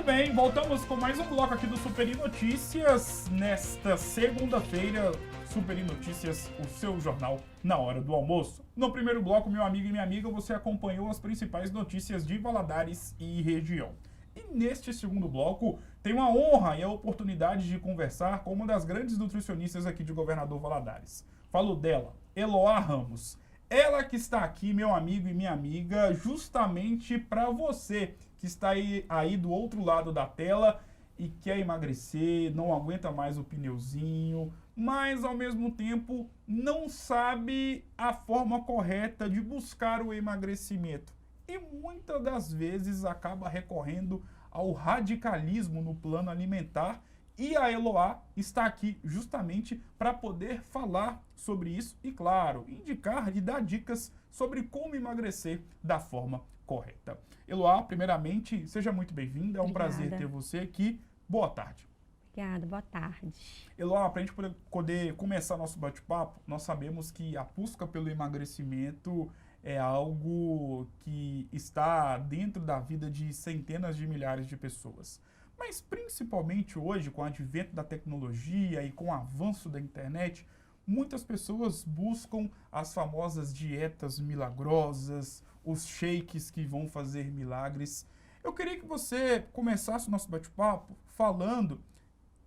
bem, voltamos com mais um bloco aqui do Super I Notícias. Nesta segunda-feira, Super I Notícias, o seu jornal na hora do almoço. No primeiro bloco, meu amigo e minha amiga, você acompanhou as principais notícias de Valadares e região. E neste segundo bloco, tenho a honra e a oportunidade de conversar com uma das grandes nutricionistas aqui de Governador Valadares. Falo dela, Eloá Ramos. Ela que está aqui, meu amigo e minha amiga, justamente para você que está aí do outro lado da tela e quer emagrecer, não aguenta mais o pneuzinho, mas ao mesmo tempo não sabe a forma correta de buscar o emagrecimento. E muitas das vezes acaba recorrendo ao radicalismo no plano alimentar. E a Eloá está aqui justamente para poder falar sobre isso e, claro, indicar e dar dicas sobre como emagrecer da forma correta. Eloá, primeiramente, seja muito bem-vinda. É um prazer ter você aqui. Boa tarde. Obrigada, boa tarde. Eloá, para a gente poder começar nosso bate-papo, nós sabemos que a busca pelo emagrecimento é algo que está dentro da vida de centenas de milhares de pessoas. Mas principalmente hoje, com o advento da tecnologia e com o avanço da internet, muitas pessoas buscam as famosas dietas milagrosas, os shakes que vão fazer milagres. Eu queria que você começasse o nosso bate-papo falando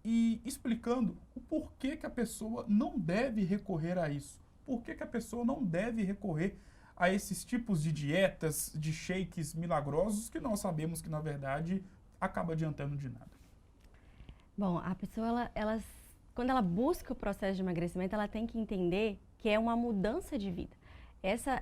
e explicando o porquê que a pessoa não deve recorrer a isso. Por que a pessoa não deve recorrer a esses tipos de dietas, de shakes milagrosos que nós sabemos que, na verdade, acaba adiantando de nada. Bom, a pessoa, quando ela busca o processo de emagrecimento, ela tem que entender que é uma mudança de vida.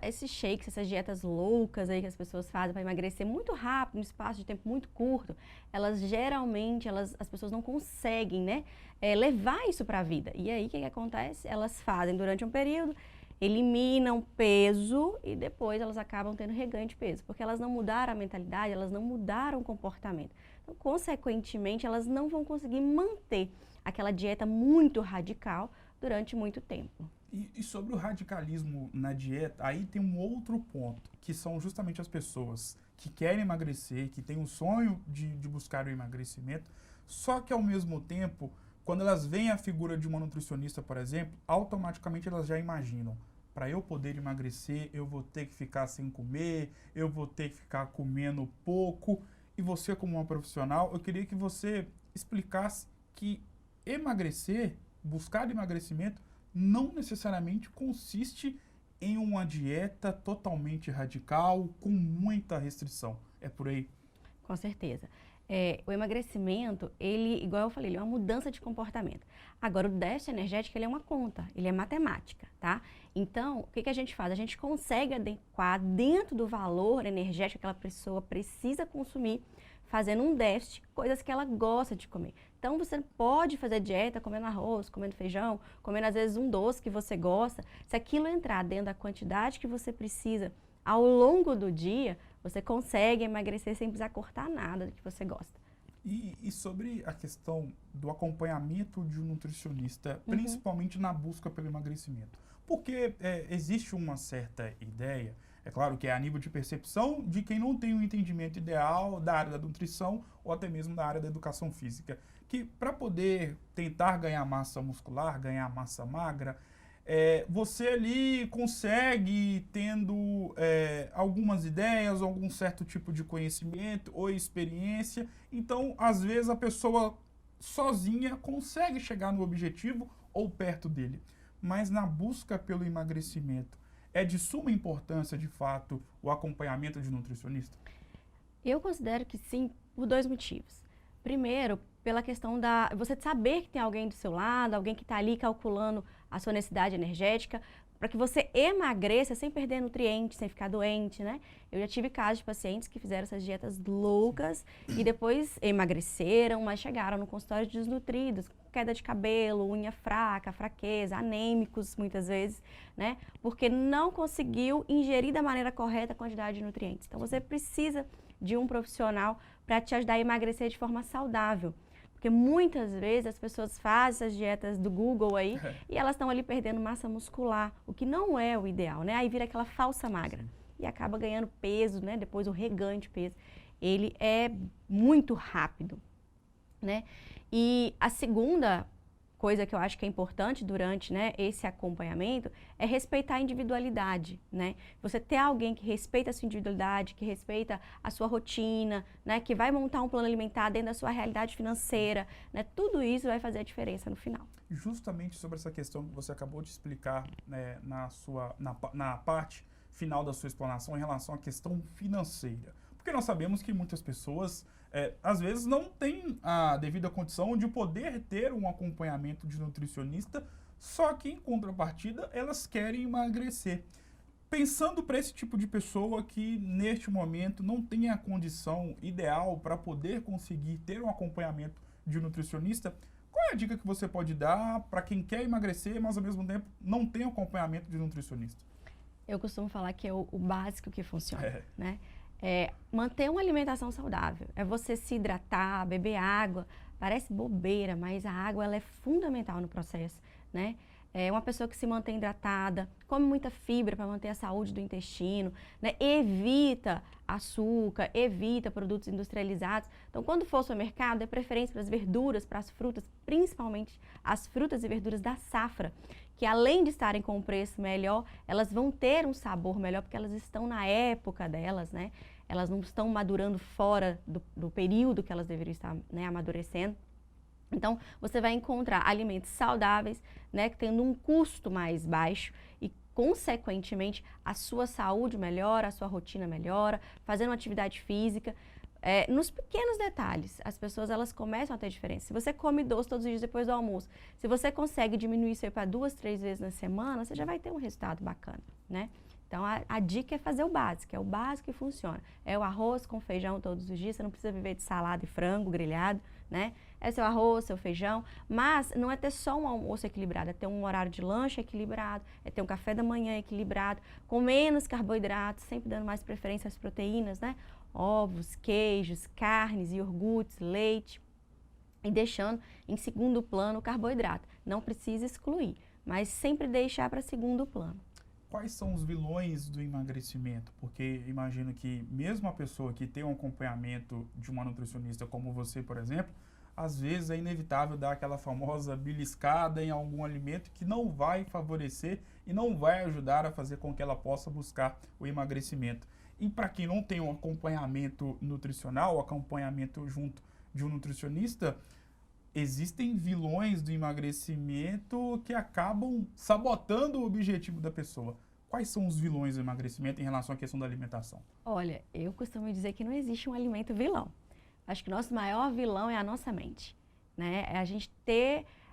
Esses shakes, essas dietas loucas aí que as pessoas fazem para emagrecer muito rápido, num espaço de tempo muito curto, elas geralmente, as pessoas não conseguem, né, levar isso para a vida. E aí, o que acontece? Elas fazem durante um período, eliminam peso e depois elas acabam tendo reganho de peso, porque elas não mudaram a mentalidade, elas não mudaram o comportamento. Então, consequentemente, elas não vão conseguir manter aquela dieta muito radical durante muito tempo. E sobre o radicalismo na dieta, aí tem um outro ponto, que são justamente as pessoas que querem emagrecer, que têm o sonho de buscar o emagrecimento, só que ao mesmo tempo, quando elas veem a figura de uma nutricionista, por exemplo, automaticamente elas já imaginam, para eu poder emagrecer, eu vou ter que ficar sem comer, eu vou ter que ficar comendo pouco. E você, como uma profissional, eu queria que você explicasse que emagrecer, buscar emagrecimento, não necessariamente consiste em uma dieta totalmente radical, com muita restrição. É por aí? Com certeza. O emagrecimento, igual eu falei, ele é uma mudança de comportamento. Agora, o déficit energético, ele é uma conta, ele é matemática, tá? Então, o que a gente faz? A gente consegue adequar dentro do valor energético que aquela pessoa precisa consumir, fazendo um déficit, coisas que ela gosta de comer. Então, você pode fazer dieta comendo arroz, comendo feijão, comendo às vezes um doce que você gosta. Se aquilo entrar dentro da quantidade que você precisa ao longo do dia, você consegue emagrecer sem precisar cortar nada do que você gosta. E sobre a questão do acompanhamento de um nutricionista, principalmente na busca pelo emagrecimento. Porque existe uma certa ideia, é claro que é a nível de percepção de quem não tem um entendimento ideal da área da nutrição ou até mesmo da área da educação física, que para poder tentar ganhar massa muscular, ganhar massa magra, você ali consegue, tendo algumas ideias, algum certo tipo de conhecimento ou experiência, então às vezes a pessoa sozinha consegue chegar no objetivo ou perto dele. Mas na busca pelo emagrecimento, é de suma importância, de fato, o acompanhamento de nutricionista? Eu considero que sim, por dois motivos. Primeiro, pela questão da você saber que tem alguém do seu lado, alguém que está ali calculando a sua necessidade energética, para que você emagreça sem perder nutrientes, sem ficar doente, né? Eu já tive casos de pacientes que fizeram essas dietas loucas e depois emagreceram, mas chegaram no consultório desnutridos, queda de cabelo, unha fraca, fraqueza, anêmicos muitas vezes, né? Porque não conseguiu ingerir da maneira correta a quantidade de nutrientes. Então você precisa de um profissional para te ajudar a emagrecer de forma saudável. Porque muitas vezes as pessoas fazem essas dietas do Google aí e elas estão ali perdendo massa muscular, o que não é o ideal, né? Aí vira aquela falsa magra e acaba ganhando peso, né? Depois o reganho de peso. ele é muito rápido, né? E a segunda coisa que eu acho que é importante durante, né, esse acompanhamento é respeitar a individualidade, né? Você ter alguém que respeita a sua individualidade, que respeita a sua rotina, né, que vai montar um plano alimentar dentro da sua realidade financeira, né? Tudo isso vai fazer a diferença no final. Justamente sobre essa questão que você acabou de explicar, né, na parte final da sua explanação em relação à questão financeira. Porque nós sabemos que muitas pessoas, às vezes, não têm a devida condição de poder ter um acompanhamento de nutricionista, só que, em contrapartida, elas querem emagrecer. Pensando para esse tipo de pessoa que, neste momento, não tem a condição ideal para poder conseguir ter um acompanhamento de nutricionista, qual é a dica que você pode dar para quem quer emagrecer, mas, ao mesmo tempo, não tem acompanhamento de nutricionista? Eu costumo falar que é o básico que funciona, né? Manter uma alimentação saudável, é você se hidratar, beber água. Parece bobeira, mas a água ela é fundamental no processo, né? É uma pessoa que se mantém hidratada, come muita fibra para manter a saúde do intestino, né? Evita açúcar, evita produtos industrializados. Então, quando for ao supermercado, dê preferência para as verduras, para as frutas, principalmente as frutas e verduras da safra, que além de estarem com um preço melhor, elas vão ter um sabor melhor, porque elas estão na época delas, né? Elas não estão madurando fora do período que elas deveriam estar, né, amadurecendo. Então, você vai encontrar alimentos saudáveis, né, tendo um custo mais baixo e, consequentemente, a sua saúde melhora, a sua rotina melhora, fazendo uma atividade física. Nos pequenos detalhes, as pessoas elas começam a ter diferença. Se você come doce todos os dias depois do almoço, se você consegue diminuir isso aí para 2, 3 vezes na semana, você já vai ter um resultado bacana, né? Então, a dica é fazer o básico, é o básico que funciona. É o arroz com feijão todos os dias, você não precisa viver de salada e frango grelhado, né? É seu arroz, seu feijão, mas não é ter só um almoço equilibrado, é ter um horário de lanche equilibrado, é ter um café da manhã equilibrado, com menos carboidratos, sempre dando mais preferência às proteínas, né? Ovos, queijos, carnes, iogurtes, leite, e deixando em segundo plano o carboidrato. Não precisa excluir, mas sempre deixar para segundo plano. Quais são os vilões do emagrecimento? Porque imagino que mesmo a pessoa que tem um acompanhamento de uma nutricionista como você, por exemplo, às vezes é inevitável dar aquela famosa beliscada em algum alimento que não vai favorecer e não vai ajudar a fazer com que ela possa buscar o emagrecimento. E para quem não tem um acompanhamento nutricional, acompanhamento junto de um nutricionista, existem vilões do emagrecimento que acabam sabotando o objetivo da pessoa. Quais são os vilões do emagrecimento em relação à questão da alimentação? Olha, eu costumo dizer que não existe um alimento vilão. Acho que o nosso maior vilão é a nossa mente, né? É a gente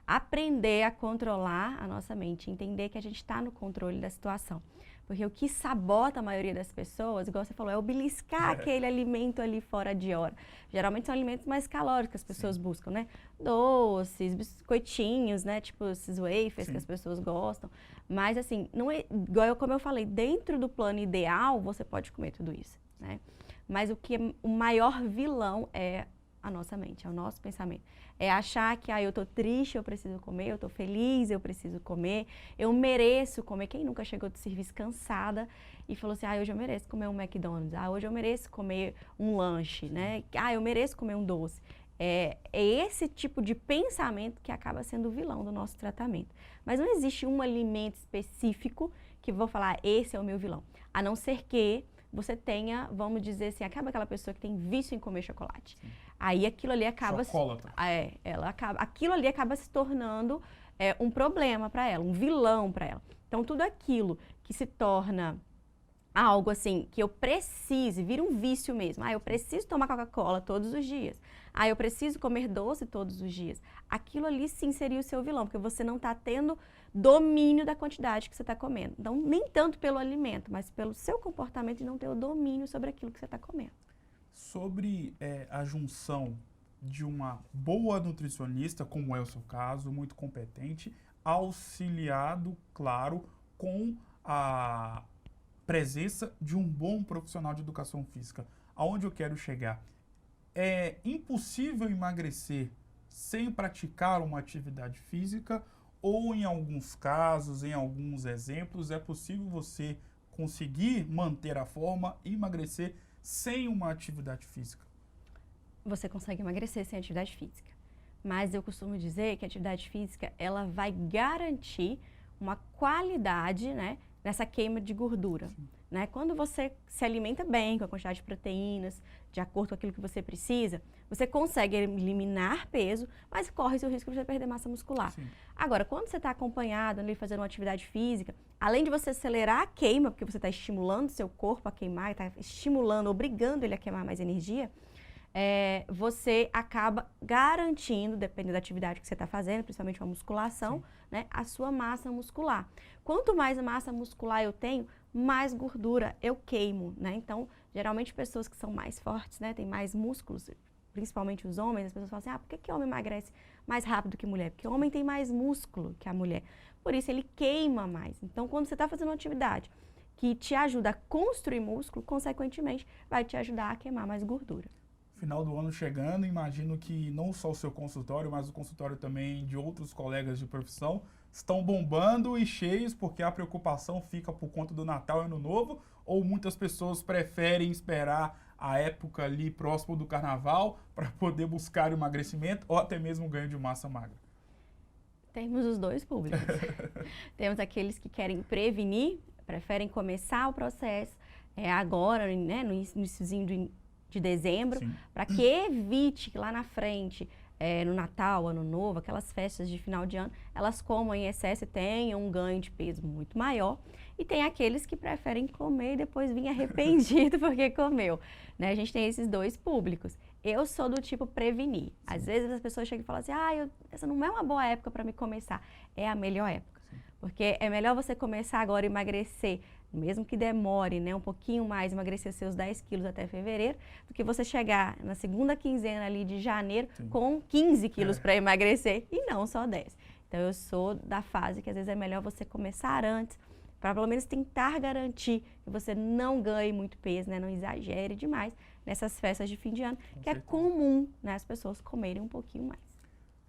aprender a controlar a nossa mente, entender que a gente está no controle da situação. Porque o que sabota a maioria das pessoas, igual você falou, é o beliscar aquele alimento ali fora de hora. Geralmente são alimentos mais calóricos que as pessoas buscam, né? Doces, biscoitinhos, né? Tipo esses wafers que as pessoas gostam. Mas assim, não é, igual como eu falei, dentro do plano ideal você pode comer tudo isso, né? Mas o maior vilão é a nossa mente, é o nosso pensamento. É achar que eu tô triste, eu preciso comer, eu tô feliz, eu preciso comer, eu mereço comer. Quem nunca chegou do serviço cansada e falou assim, hoje eu mereço comer um McDonald's, hoje eu mereço comer um lanche, né? Eu mereço comer um doce. É esse tipo de pensamento que acaba sendo o vilão do nosso tratamento. Mas não existe um alimento específico que vou falar, esse é o meu vilão. A não ser que você tenha, vamos dizer assim, acaba aquela pessoa que tem vício em comer chocolate. Sim. Aí aquilo ali acaba... aquilo ali acaba se tornando um problema para ela, um vilão para ela. Então, tudo aquilo que se torna algo assim, que eu precise, vira um vício mesmo. Eu preciso tomar Coca-Cola todos os dias. Eu preciso comer doce todos os dias. Aquilo ali sim seria o seu vilão, porque você não está tendo domínio da quantidade que você está comendo. Então, nem tanto pelo alimento, mas pelo seu comportamento de não ter o domínio sobre aquilo que você está comendo. Sobre a junção de uma boa nutricionista, como é o seu caso, muito competente, auxiliado, claro, com a presença de um bom profissional de educação física. Aonde eu quero chegar? É impossível emagrecer sem praticar uma atividade física ou, em alguns casos, em alguns exemplos, é possível você conseguir manter a forma e emagrecer sem uma atividade física? Você consegue emagrecer sem atividade física. Mas eu costumo dizer que a atividade física, ela vai garantir uma qualidade, né, nessa queima de gordura. Né? Quando você se alimenta bem, com a quantidade de proteínas, de acordo com aquilo que você precisa, você consegue eliminar peso, mas corre o risco de você perder massa muscular. Sim. Agora, quando você está acompanhado ali fazendo uma atividade física, além de você acelerar a queima, porque você está estimulando o seu corpo a queimar, está estimulando, obrigando ele a queimar mais energia, você acaba garantindo, dependendo da atividade que você está fazendo, principalmente uma musculação, né, a sua massa muscular. Quanto mais massa muscular eu tenho, mais gordura eu queimo, né? Então, geralmente pessoas que são mais fortes, né, têm mais músculos, principalmente os homens, as pessoas falam assim, por que homem emagrece mais rápido que mulher? Porque o homem tem mais músculo que a mulher, por isso ele queima mais. Então, quando você está fazendo uma atividade que te ajuda a construir músculo, consequentemente, vai te ajudar a queimar mais gordura. Final do ano chegando, imagino que não só o seu consultório, mas o consultório também de outros colegas de profissão estão bombando e cheios, porque a preocupação fica por conta do Natal e Ano Novo, ou muitas pessoas preferem esperar a época ali próximo do Carnaval para poder buscar o emagrecimento ou até mesmo o ganho de massa magra? Temos os dois públicos. Temos aqueles que querem prevenir, preferem começar o processo agora, né, no iniciozinho de dezembro, para que evite que lá na frente, no Natal, Ano Novo, aquelas festas de final de ano, elas comam em excesso e tenham um ganho de peso muito maior. E tem aqueles que preferem comer e depois vir arrependido porque comeu. Né? A gente tem esses dois públicos. Eu sou do tipo prevenir. Às vezes as pessoas chegam e falam assim, essa não é uma boa época para me começar. É a melhor época. Porque é melhor você começar agora a emagrecer, mesmo que demore, né, um pouquinho mais, emagrecer seus 10 quilos até fevereiro, do que você chegar na segunda quinzena ali de janeiro com 15 quilos para emagrecer e não só 10. Então eu sou da fase que às vezes é melhor você começar antes, para pelo menos tentar garantir que você não ganhe muito peso, né, não exagere demais nessas festas de fim de ano, que é comum, né, as pessoas comerem um pouquinho mais.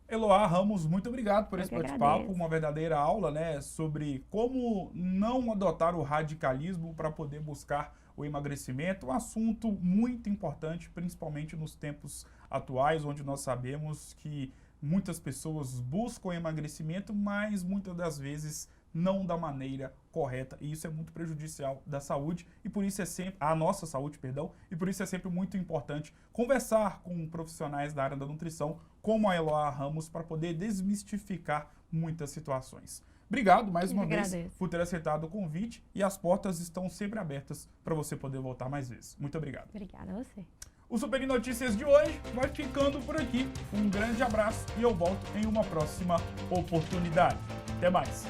Eloá Ramos, muito obrigado por esse bate-papo, uma verdadeira aula, né, sobre como não adotar o radicalismo para poder buscar o emagrecimento, um assunto muito importante, principalmente nos tempos atuais, onde nós sabemos que muitas pessoas buscam emagrecimento, mas muitas das vezes não da maneira correta, e isso é muito prejudicial da saúde, e por isso é sempre, a nossa saúde, perdão, e por isso é sempre muito importante conversar com profissionais da área da nutrição, como a Eloá Ramos, para poder desmistificar muitas situações. Obrigado mais uma vez por ter aceitado o convite, e as portas estão sempre abertas para você poder voltar mais vezes. Muito obrigado. Obrigada a você. O Super Notícias de hoje vai ficando por aqui. Um grande abraço e eu volto em uma próxima oportunidade. Até mais.